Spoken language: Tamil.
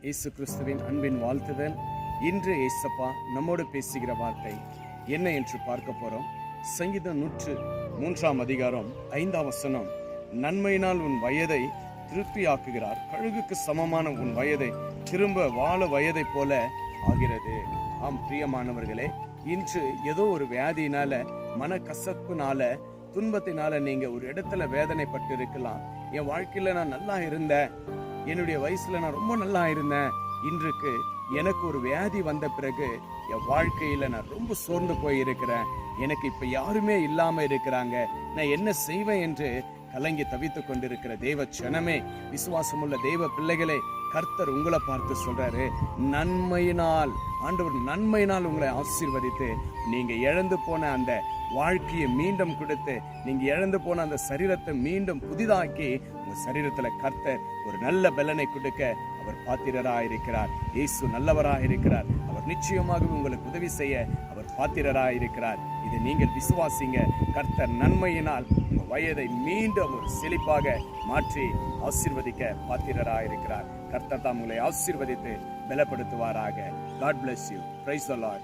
இயேசு கிறிஸ்துவின் அன்பின் வாழ்த்துதல். இன்று ஏசப்பா நம்மோடு பேசுகிற வார்த்தை என்ன என்று பார்க்க போறோம். சங்கீதம் 103 அதிகாரம் 5 வசனம். நன்மையினால் உன் வயதை திருப்தியாக்குகிறார், கழுகுக்கு சமமான உன் வயதை திரும்ப வாழ வயதை போல ஆகிறது. ஆம் பிரியமானவர்களே, இன்று ஏதோ ஒரு வியாதியினால, மனக்கசப்புனால, துன்பத்தினால நீங்க ஒரு இடத்துல வேதனைப்பட்டு இருக்கலாம். என் வாழ்க்கையில நான் நல்லா இருந்தேன், என்னுடைய வயசுல நான் ரொம்ப நல்லா இருந்தேன், இன்றைக்கு எனக்கு ஒரு வியாதி வந்த பிறகு என் வாழ்க்கையில நான் ரொம்ப சோர்ந்து போய் இருக்கிறேன், எனக்கு இப்ப யாருமே இல்லாம இருக்கிறாங்க, நான் என்ன செய்வேன் என்று கலங்கி தவித்துக் கொண்டிருக்கிற தேவ ஜனமே, விசுவாசமுள்ள தேவ பிள்ளைகளே, கர்த்தர் உங்களை பார்த்து சொல்றாரு, நன்மையினால், ஆண்டவர் நன்மையினால் உங்களை ஆசீர்வதித்து நீங்க இழந்து போன அந்த வாழ்க்கையை மீண்டும் கொடுத்து, நீங்க இழந்து போன அந்த சரீரத்தை மீண்டும் புதிதாக்கி உங்க சரீரத்துல கர்த்தர் ஒரு நல்ல பலனை கொடுக்க அவர் பாத்திரராயிருக்கிறார். இயேசு நல்லவராயிருக்கிறார். அவர் நிச்சயமாக உங்களுக்கு உதவி செய்ய அவர் பாத்திரராயிருக்கிறார். இதை நீங்கள் விசுவாசிங்க. கர்த்தர் நன்மையினால் உங்க வயதை மீண்டும் ஒரு செழிப்பாக மாற்றி ஆசீர்வதிக்க பாத்திரராயிருக்கிறார். கர்த்தர் தாம் உங்களை ஆசீர்வதித்து பலப்படுத்துவாராக. God bless you. Praise the Lord.